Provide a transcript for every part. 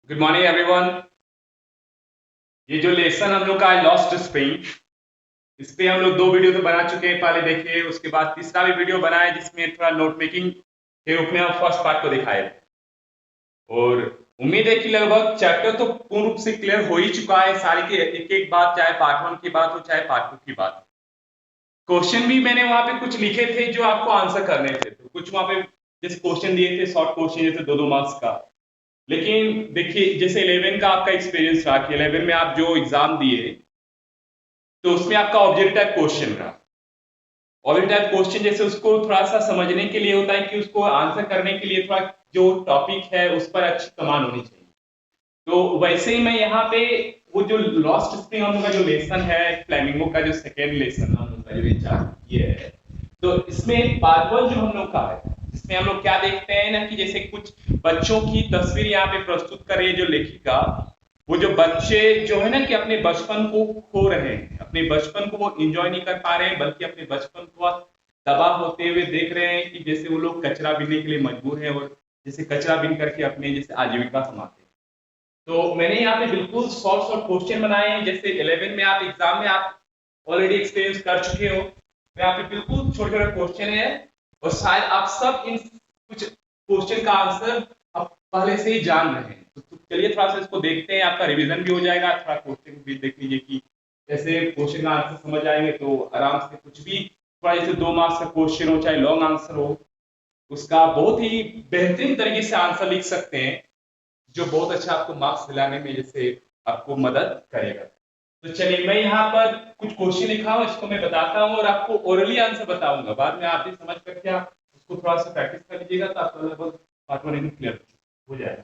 Good morning everyone. ये जो lesson हम लोग का है लॉस्ट स्प्रिंग, इस पे हम लोग 2 वीडियो तो बना चुके हैं, पहले देखिए। उसके बाद तीसरा भी वीडियो बना है जिसमें थोड़ा नोट मेकिंग के रूप में हम फर्स्ट पार्ट को दिखाए थे। और उम्मीद है कि लगभग चैप्टर तो पूर्ण रूप से क्लियर हो ही चुका है सारी की एक एक बात, चाहे पार्ट 1 की बात हो चाहे पार्ट 2 की बात हो। क्वेश्चन भी मैंने वहां पे कुछ लिखे थे जो आपको आंसर करने थे, तो कुछ वहां पे जैसे क्वेश्चन दिए थे, शॉर्ट क्वेश्चन जैसे 2-2 मार्क्स का। लेकिन देखिए, जैसे 11 का आपका एक्सपीरियंस रहा कि 11 में आप जो एग्जाम दिए तो उसमें आपका ऑब्जेक्टिव टाइप क्वेश्चन रहा। ऑब्जेक्टिव टाइप क्वेश्चन जैसे उसको थोड़ा सा समझने के लिए होता है कि उसको आंसर करने के लिए थोड़ा जो टॉपिक है उस पर अच्छी कमांड होनी चाहिए। तो वैसे ही मैं यहाँ पे वो जो लॉस्ट स्प्रिंग हम लोग का जो लेसन है, फ्लेमिंगो का जो सेकेंड लेसन हम लोग का जो ये है, तो इसमें पार्ट 1 जो हम लोग का है, इसमें हम लोग क्या देखते हैं ना कि जैसे कुछ बच्चों की तस्वीर यहाँ पे प्रस्तुत कर रही है जो लेखिका। वो जो बच्चे जो है ना कि अपने बचपन को खो रहे हैं, अपने बचपन को वो एंजॉय नहीं कर पा रहे हैं, बल्कि अपने बचपन को तबाह होते हुए देख रहे हैं कि जैसे वो लोग कचरा बीनने के लिए मजबूर है और जैसे कचरा बीन करके अपने जैसे आजीविका कमाते हैं। तो मैंने यहाँ पे बिल्कुल शॉर्ट शॉर्ट क्वेश्चन बनाए हैं। जैसे 11 में आप एग्जाम में आप ऑलरेडी एक्सपीरियंस कर चुके हो, तो यहाँ पे बिल्कुल छोटे छोटे क्वेश्चन है और शायद आप सब इन कुछ क्वेश्चन का आंसर आप पहले से ही जान रहे हैं। तो चलिए थोड़ा सा इसको देखते हैं, आपका रिवीजन भी हो जाएगा, थोड़ा क्वेश्चन भी देख लीजिए कि ऐसे क्वेश्चन का आंसर समझ आएंगे तो आराम से कुछ भी थोड़ा जैसे 2 मार्क्स का क्वेश्चन हो चाहे लॉन्ग आंसर हो, उसका बहुत ही बेहतरीन तरीके से आंसर लिख सकते हैं, जो बहुत अच्छा आपको मार्क्स दिलाने में जैसे आपको मदद करेगा। तो चलिए मैं यहाँ पर कुछ क्वेश्चन लिखा हूँ, इसको मैं बताता हूँ और आपको ओरली आंसर बताऊंगा। बाद में आप भी समझ करके आप उसको थोड़ा सा प्रैक्टिस कर लीजिएगा तो आपका लगभग पार्ट 1 एकदम क्लियर हो जाएगा।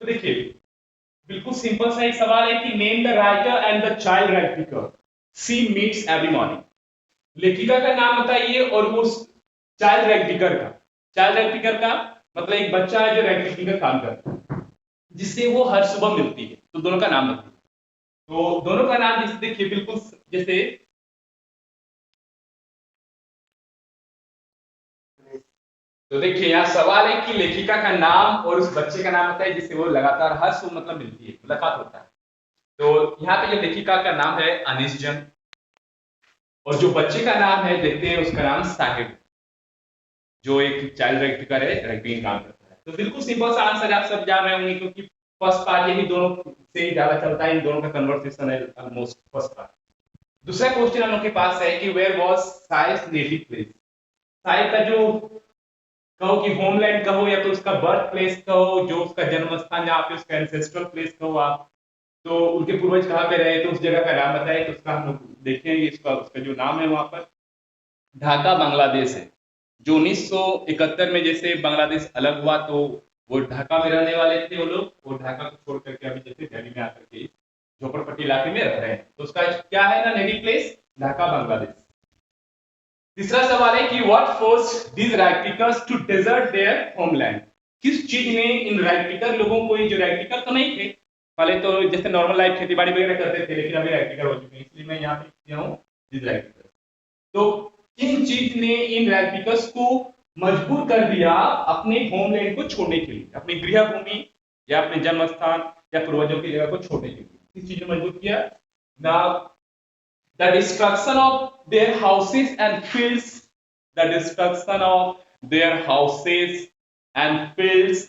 तो देखिए, बिल्कुल सिंपल सा एक सवाल है कि name the writer and the child writer she meets every morning. लेखिका का नाम बताइए और वो चाइल्ड रैंकिंगर का। चाइल्ड रैंकिंगर का मतलब एक बच्चा है जो रैंकिंग का काम करता है, जिससे वो हर सुबह मिलती है। तो दोनों का नाम बताइए। तो दोनों का नाम जैसे देखिए बिल्कुल जैसे, तो देखिए यहाँ सवाल है कि लेखिका का नाम और उस बच्चे का नाम होता है जिससे वो लगातार हर सुबह मतलब मिलती है, मुलाकात होता है। तो यहाँ पे जो लेखिका का नाम है अनिश जैन और जो बच्चे का नाम है देखते हैं उसका नाम साहिब, जो एक चाइल्ड रैंकिंगर है, रैंकिंग काम करता है। तो बिल्कुल सिंपल सा आंसर आप सब जान रहे होंगे क्योंकि फर्स्ट पार्ट यही दोनों से ही ज्यादा चलता है, इन दोनों का कन्वर्सेशन है ऑलमोस्ट फर्स्ट पार्ट। दूसरा क्वेश्चन हम लोग के पास है कि where was Saif native place. Saif का जो कहो कि होमलैंड कहो या तो उसका बर्थ प्लेस कहो, जो उसका जन्म स्थान जहाँ पे उसका एंसेस्ट्रल प्लेस कहो आप, तो उनके पूर्वज कहाँ पे रहे तो उस जगह का नाम बताए। तो उसका हम लोग देखेंगे, इसका उसका जो नाम है वहां पर ढाका बांग्लादेश है। जो 1971 में जैसे बांग्लादेश अलग हुआ तो वो ढाका में रहने वाले थे वो लोग, वो ढाका को छोड़ करके अभी जैसे दिल्ली में आकर के झोपड़पट्टी इलाके में रह रहे हैं। तो उसका क्या है ना नेटिव प्लेस ढाका बांग्लादेश। तीसरा सवाल है कि what force these ragpickers to desert their homeland. किस चीज ने इन रैगपिकर लोगों को, ये जो रैगपिकर तो नहीं थे पहले, तो जैसे नॉर्मल लाइफ खेती बाड़ी वगैरह करते थे, लेकिन अभी रैगपिकर हो चुके हैं, इसलिए मैं यहाँ पे किया हूँ दीज रैगपिकर। तो किन चीज ने इन रैगपिकर्स को मजबूर कर दिया अपने होमलैंड को छोड़ने के लिए, अपनी गृह भूमि या अपने जन्म स्थान या पूर्वजों की जगह को छोड़ने के लिए किस चीज ने मजबूर किया ना। The destruction of their houses and fields, the destruction of their houses and fields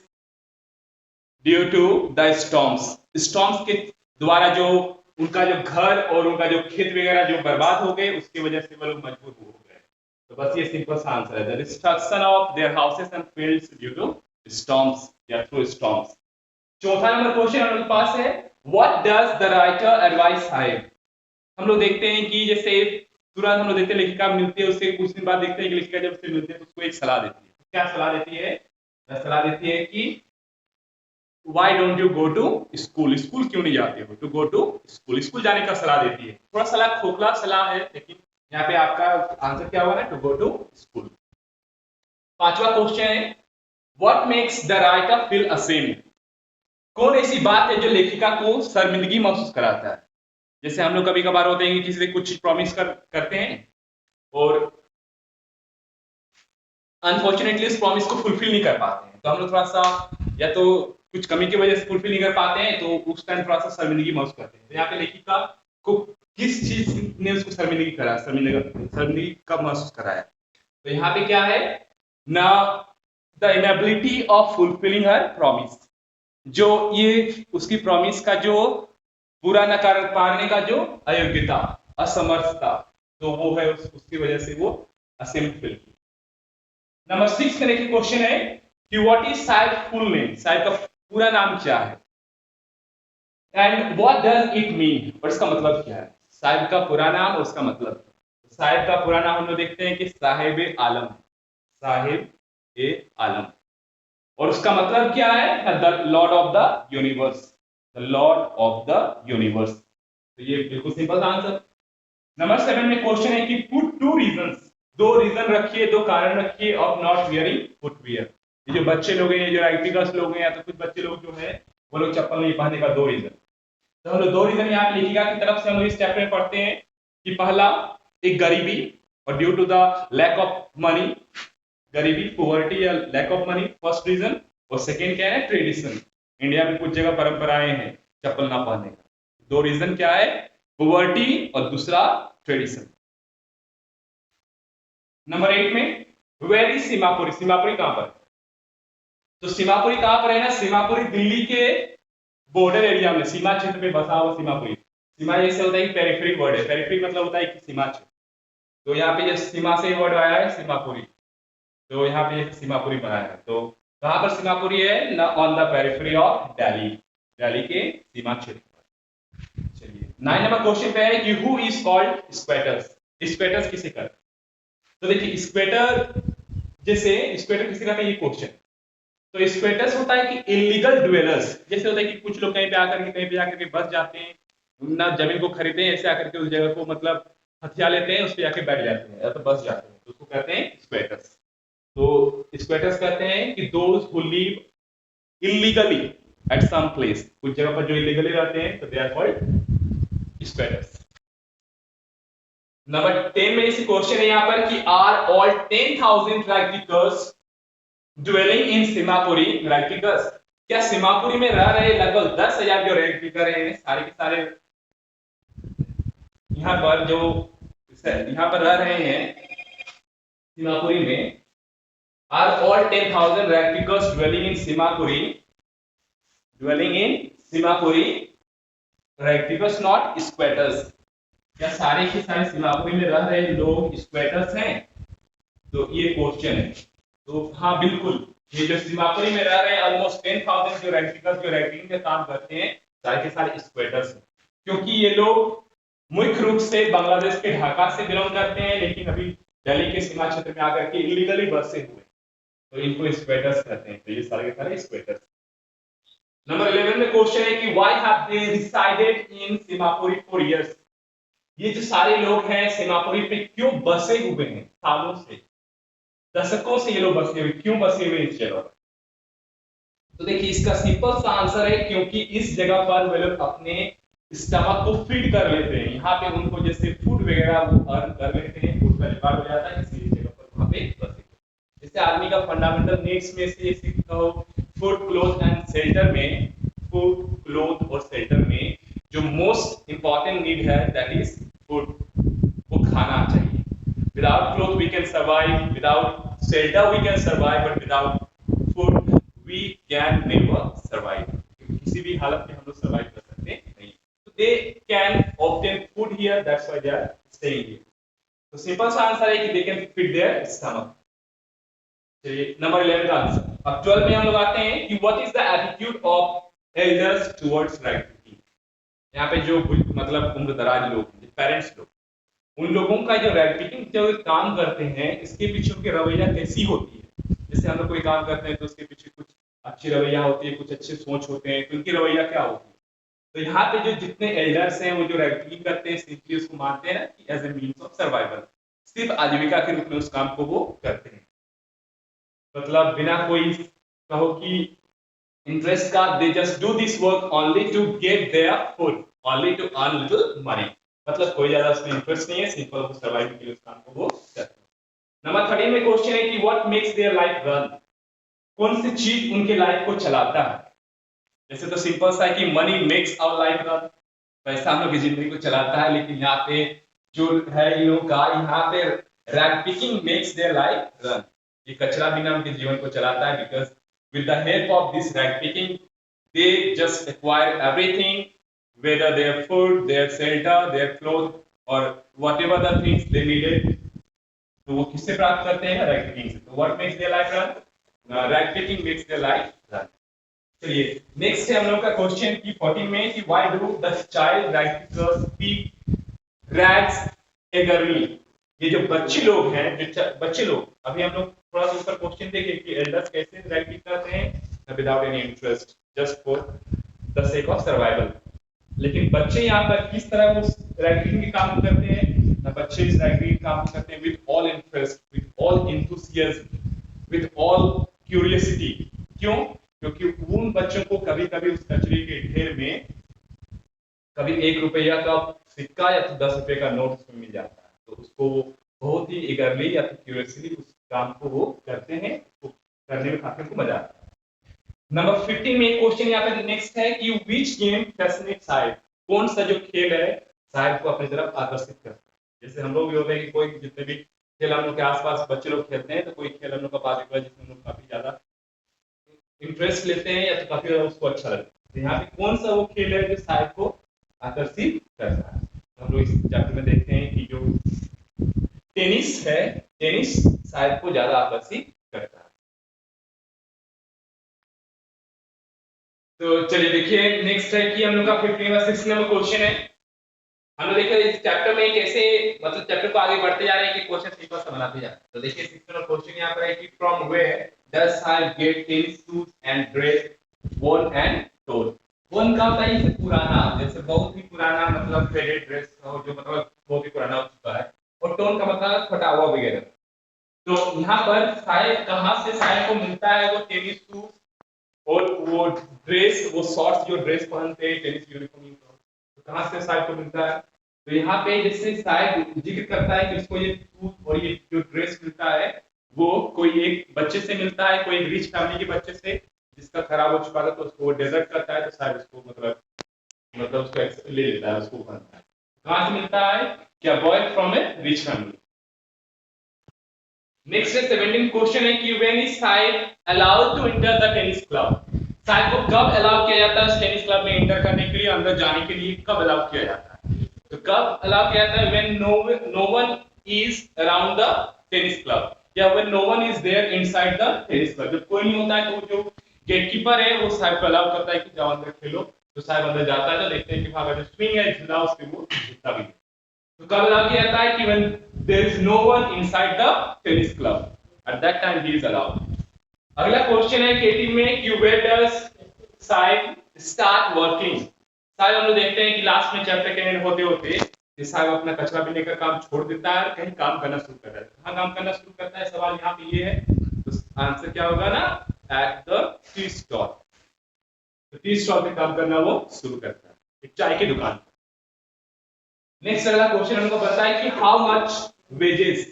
due to the storms. Storms के द्वारा जो उनका जो घर और उनका जो खेत वगैरह जो बर्बाद हो गए, उसकी वजह से वो लोग मजबूर हो गए। तो बस ये सिंपल सा आंसर है, the destruction of their houses and fields due to storms या through storms। चौथा नंबर क्वेश्चन हमारे पास है, what does the writer advise Saib। हम लोग देखते हैं कि जैसे तुरंत हम लोग देखते हैं लेखिका मिलती है, उससे कुछ दिन बाद देखते हैं कि लेखिका जब उससे मिलती है तो उसको एक सलाह देती है। क्या सलाह देती है? सलाह देती है कि why don't you go to school, school क्यों नहीं जाते हो, to go to school, school जाने का सलाह देती है। थोड़ा सलाह खोखला सलाह है, लेकिन यहाँ पे आपका आंसर क्या होगा ना, टू गो टू स्कूल। पांचवा क्वेश्चन है, what makes the writer feel ashamed. कौन ऐसी बात है जो लेखिका को शर्मिंदगी महसूस कराता है। जैसे हम लोग कभी कभार होते हैं कि किसी से कुछ प्रॉमिस करते हैं और अनफॉर्चुनेटली उस प्रॉमिस को फुलफिल नहीं कर पाते हैं, तो हम लोग थोड़ा सा या तो कुछ कमी की वजह से फुलफिल नहीं कर पाते हैं तो उस टाइम थोड़ा सा शर्मिंदगी महसूस करते हैं। तो यहाँ पे लेखिका को किस चीज ने उसको शर्मिंदगी करा, शर्मिंदगी कब महसूस कराया? तो यहाँ पे क्या है ना, the inability of fulfilling her promise, जो ये उसकी प्रॉमिस का जो पूरा न कर पाने का जो अयोग्यता, असमर्थता, तो वो है उसकी वजह से वो असेंट फील की। नंबर 6 में देखिए क्वेश्चन है कि what is Sahib full name, Sahib का पूरा नाम क्या है, and what does it mean, और इसका मतलब क्या है? साहिब का पूरा नाम और उसका मतलब। साहिब का पूरा नाम हम लोग देखते हैं कि साहिब आलम, साहिब ए आलम, और उसका मतलब क्या है? The Lord of the universe, the Lord of the universe. तो ये बिल्कुल सिंपल आंसर। नंबर 7 में क्वेश्चन है कि पुट टू रीजंस, दो रीजन रखिए, दो कारण रखिए ऑफ नॉट वियरिंग फुटवियर। ये जो बच्चे लोग हैं, ये जो राइटिकर्स लोग हैं, या तो कुछ बच्चे लोग जो है वो लोग चप्पल नहीं पहनने का दो रीजन। तो हम लोग दो रीजन यहाँ पे लिखिएगा की तरफ से हम लोग इस चैप्टर में पढ़ते हैं कि पहला एक गरीबी, और due to the lack of money, गरीबी, पुअर्टी या lack of money, first reason. और सेकेंड क्या है? ट्रेडिशन, इंडिया में कुछ जगह परंपराएं हैं चप्पल ना पहनने का। दो रीजन क्या है? पुअर्टी और दूसरा ट्रेडिशन। नंबर 8 में वेयर इज सीमापुरी, सीमापुरी कहां पर? तो सीमापुरी कहां पर है ना, सीमापुरी दिल्ली के बॉर्डर एरिया में, सीमा क्षेत्र में बसा हुआ सीमापुरी। सीमा जैसे होता है कि पेरिफेरिक वर्ड है, पेरिफेरिक मतलब होता है कि सीमा क्षेत्र। तो यहाँ पे जैसे सीमा से वर्ड आया है सीमापुरी, तो यहाँ पे सीमापुरी बनाया है। तो कहां पर सीमापुरी है ना? On the periphery of Delhi, Delhi के सीमा क्षेत्र पर। चलिए 9 नंबर क्वेश्चन पे है कि हु इज कॉल्ड स्क्वेटर्स, स्क्वेटर्स किसे कहते हैं? तो देखिए स्क्वेटर, जैसे स्क्वेटर किसे कहते हैं ये क्वेश्चन। तो स्क्वेटर्स होता है कि इलीगल ड्वेलर्स, जैसे होता है कि कुछ लोग कहीं पे आकर के कहीं पे जाकर के बस जाते हैं ना, जमीन को खरीदते हैं, ऐसे आकर के उस जगह को मतलब हथिया लेते हैं, उस पर जाके बैठ जाते हैं या तो बस जाते हैं, तो उसको कहते हैं स्क्वेटर्स। तो स्क्वेटर्स कहते हैं कि those who live illegally at some place, कुछ जगह पर जो इलीगली रहते हैं तो they are called squatters. Number 10 में इस क्वेश्चन है यहाँ पर कि are all 10,000 ragpickers dwelling in Seemapuri ragpickers, क्या सीमापुरी में रह रहे लगभग 10,000 जो रैगिकर हैं, सारे के सारे यहाँ पर जो यहाँ पर रह रहे हैं सीमापुरी में, are all 10,000 ragpickers dwelling in Seemapuri, dwelling in Seemapuri ragpickers not squatters, क्या सारे के सारे सीमापुरी में रह रहे लोग स्क्वेटर्स हैं? तो ये क्वेश्चन है। तो हाँ बिल्कुल, ये जो सीमापुरी में रह रहे हैं ऑलमोस्ट 10,000 जो रैगिकर्स जो रैगिंग का काम करते हैं, सारे के सारे स्क्वेटर्स हैं, क्योंकि ये लोग मुख्य रूप से बांग्लादेश के ढाका से बिलोंग करते हैं, लेकिन अभी दिल्ली के सीमा क्षेत्र में आकर के इलीगली बसे हुए, तो इनको स्क्वेटर्स कहते हैं। तो ये सारे के सारे स्क्वेटर्स। नंबर 11 में क्वेश्चन है कि why have they resided in Seemapuri for years, ये जो सारे लोग हैं सीमापुरी पे क्यों बसे हुए हैं, सालों से, दशकों से ये लोग बसे हुए, क्यों बसे हुए इस जगह पर? तो देखिए इसका सिंपल सा आंसर है क्योंकि इस जगह पर वे लोग अपने स्टमक को फीड कर लेते हैं, यहाँ पे उनको जैसे फूड वगैरह वो अर्न कर लेते हैं, फूड का जुगाड़ हो जाता है, इसलिए जगह पर वहां पे बसे। जैसे आदमी का फंडामेंटल नीड्स में से जैसे कहो फूड, क्लोथ एंड शेल्टर में, फूड, क्लोथ और शेल्टर में जो मोस्ट इंपॉर्टेंट नीड है दैट इज फूड, वो खाना चाहिए। Without cloth we can survive, without shelter we can survive, but without food we can never survive, किसी भी हालत में हम लोग सर्वाइव कर सकते नहीं। तो they can obtain food here, that's why they are staying here. तो सिंपल सा आंसर है कि they can feed their stomach. चलिए नंबर 11 का आंसर। अब 12 में हम लोग आते हैं कि what is the attitude of elders towards right teaching. यहाँ पे जो मतलब उम्र दराज लोग, पेरेंट्स लोग, उन लोगों का जो राइट टीचिंग जो काम करते हैं, इसके पीछे उनकी रवैया कैसी होती है? जैसे हम लोग कोई काम करते हैं तो उसके पीछे कुछ अच्छी रवैया होती है, कुछ अच्छे सोच होते हैं, तो उनकी रवैया क्या होती है? तो यहाँ पे जो जितने एल्डर्स हैं वो जो राइटिंग करते हैं, सिंपली उसको मानते हैं ना कि as a means of survival, सिर्फ आजीविका के रूप में उस काम को वो करते हैं, मतलब बिना कोई कहो कि इंटरेस्ट का, they just do this work only to get their food, only to earn little money, मतलब कोई ज्यादा उसमें इंटरेस्ट नहीं है, सिंपल सर्वाइव के लिए उस काम को वो करते हैं। नंबर 13 में क्वेश्चन है कि what makes their life run, कौन सी चीज उनके लाइफ को चलाता है? जैसे तो सिंपल सा है कि money makes our life run, पैसा हम लोग की जिंदगी को चलाता है, लेकिन यहाँ पे जो है इन लोगों का, यहाँ पे rag picking makes their life run, ये कचरा बिना उनके जीवन को चलाता है, because with the help of this rag picking they just acquire everything, whether their food, their shelter, their clothes, or whatever the things they needed. तो वो किससे प्राप्त करते हैं? रैग पिकिंग से। तो what makes their life run? Rag picking makes their life run. चलिए next है हम लोग का क्वेश्चन की 14 में कि why do the child rag pickers speak rags eagerly. ये जो बच्चे लोग हैं, जो बच्चे लोग, अभी हम लोग थोड़ा सा ऊपर क्वेश्चन देखें कि एल्डर्स कैसे रैग पिक करते हैं without any interest, just for the sake of survival. लेकिन बच्चे यहाँ पर किस तरह वो रैगिंग के काम करते हैं? ना बच्चे इस रैगिंग काम करते हैं with all interest, with all enthusiasm, with all curiosity. क्यों? क्योंकि उन बच्चों को कभी कभी उस कचरे के ढेर में कभी 1 रुपया का सिक्का या तो 10 रुपए का नोट उसमें मिल जाता है, तो उसको बहुत ही इगरली या तो क्यूरियसली उस काम को वो करते हैं, तो करने में काफी उनको मजा आता है। नंबर 15 में क्वेश्चन यहाँ पे नेक्स्ट है कि व्हिच गेम फैसिनेट साहिब, कौन सा जो खेल है साहिब को अपनी तरफ आकर्षित करता है। जैसे हम लोग भी होते हैं कि कोई जितने भी खेल हम लोग के आसपास बच्चे लोग खेलते हैं, तो कोई खेल हम लोग का पार्टिकुलर जिसमें हम लोग काफी ज्यादा इंटरेस्ट लेते हैं या तो काफी ज्यादा उसको अच्छा लगता है, तो यहाँ पे कौन सा वो खेल है जो साहिब को आकर्षित करता है? हम लोग इस चैप्टर में देखते हैं कि जो टेनिस है, टेनिस साहिब को ज्यादा आकर्षित करता है। तो चलिए देखिए नेक्स्ट है कि हम लोग का 15 नंबर क्वेश्चन है। हम लोग देखिए इस चैप्टर में कैसे मतलब चैप्टर को आगे बढ़ते जा रहे हैं कि क्वेश्चन सिंपल सा बनाते जा रहे हैं। तो देखिए 6 नंबर क्वेश्चन यहाँ पर है कि from where does Sahib get tennis shoes and dress worn and torn। worn का होता है इससे पुराना, जैसे बहुत ही पुराना मतलब फेडेड ड्रेस हो जो मतलब बहुत ही पुराना हो चुका है, और torn का मतलब फटा हुआ वगैरह। तो यहाँ पर साहिब कहाँ से साहिब को मिलता है वो टेनिस शूज और वो ड्रेस, वो शॉर्ट्स जो ड्रेस पहनते हैं टेनिस यूनिफॉर्म, तो कहां से साहिब को मिलता है? तो यहाँ पे जैसे साहिब जिक्र करता है कि उसको ये शूज और ये जो ड्रेस मिलता है वो कोई एक बच्चे से मिलता है, कोई रिच फैमिली के बच्चे से जिसका खराब हो चुका था, तो उसको डेजर्ट करता है, तो साहिब उसको मतलब उसको ले लेता है, उसको पहनता है। कहां से मिलता है? क्या boy from a rich family. Next 17 question है कि when is Sahib allowed to enter the tennis club. Sahib को कब अलाउ किया जाता है टेनिस क्लब में एंटर करने के लिए, अंदर जाने के लिए कब अलाउ किया जाता है? तो कब अलाउ किया जाता है? When no one is around the tennis club, या when no one is there inside the tennis club. जब कोई नहीं होता है तो जो गेटकीपर है वो साहिब को अलाउ करता है कि जाओ अंदर खेलो, तो साहिब अंदर जाता है, तो देखते हैं कि वहां का जो स्विंग है झूला उस पे वो झूलता भी है। तो कब अलाउ किया जाता है? कि when there is no one inside the tennis club, at that time he is allowed। अगला क्वेश्चन है 18 में कि where does Sahib start working। Sahib हम लोग देखते हैं कि लास्ट में चैप्टर के एंड होते होते साहिब अपना कचरा बीनने का काम छोड़ देता है और कहीं काम करना शुरू करता है। कहाँ काम करना शुरू करता है? सवाल यहाँ पे ये है, तो आंसर क्या होगा ना? Eight the tea stall. तो टी स्टॉल पे काम करना वो शुरू करता है, एक चाय की दुकान। नेक्स्ट अगला क्वेश्चन हमको पता है कि हाउ मच वेजेस,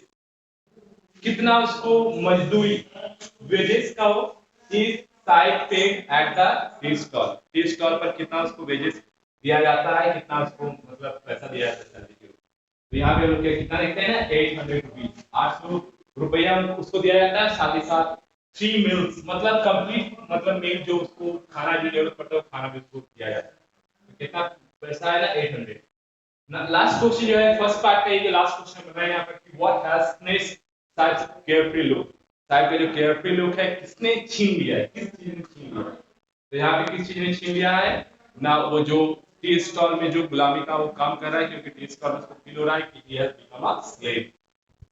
कितना उसको मजदूरी, वेजेस का वो is side paid eight the tea stall. Tea stall पर कितना उसको वेजेस दिया जाता है, कितना उसको मतलब पैसा दिया जाता है। तो यहाँ पे लोग कितना देखते हैं ना, 800 रुपीज, 800 रुपया उसको दिया जाता है, साथ ही साथ 3 मील्स मतलब कंप्लीट मतलब मील जो उसको खाना जो जरूरत पड़ता है खाना भी उसको दिया जाता है। तो कितना पैसा है ना? 800। लास्ट क्वेश्चन जो है फर्स्ट पार्ट का, ये जो लास्ट क्वेश्चन बना है यहाँ पर कि what has snatched Sahib carefree look. Sahib का जो केयरफ्री लुक है किसने छीन लिया है, किस चीज ने छीन लिया है? तो यहाँ पे किस चीज ने छीन लिया है ना? वो जो टी स्टॉल में जो गुलामी का वो काम कर रहा है, क्योंकि टी स्टॉल में उसको फील हो रहा है कि he has become a slave.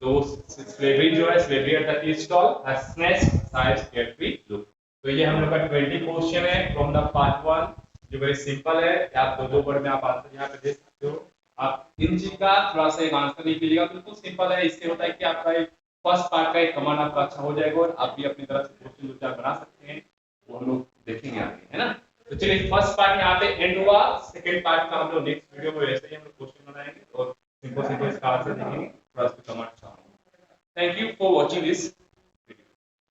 तो स्लेवरी जो है, slavery at the tea stall has snatched Sahib's carefree look. तो ये हम लोग का 20 क्वेश्चन है फ्रॉम द पार्ट 1, जो वेरी सिंपल है। आप दो वर्ड में आप आंसर यहाँ पे दे सकते हो। आप इन चीज का थोड़ा सा एक आंसर नहीं कीजिएगा, बिल्कुल सिंपल है। इससे होता है कि आपका एक फर्स्ट पार्ट का एक कमांड आपका अच्छा हो जाएगा और आप भी अपनी तरफ से क्वेश्चन दो चार बना सकते हैं, वो हम लोग देखेंगे आगे, है ना। तो चलिए फर्स्ट पार्ट यहाँ पे एंड हुआ। सेकंड पार्ट का हम लोग नेक्स्ट वीडियो में ऐसे ही हम लोग क्वेश्चन बनाएंगे और सिंपल सिंपल इसका आंसर देखेंगे।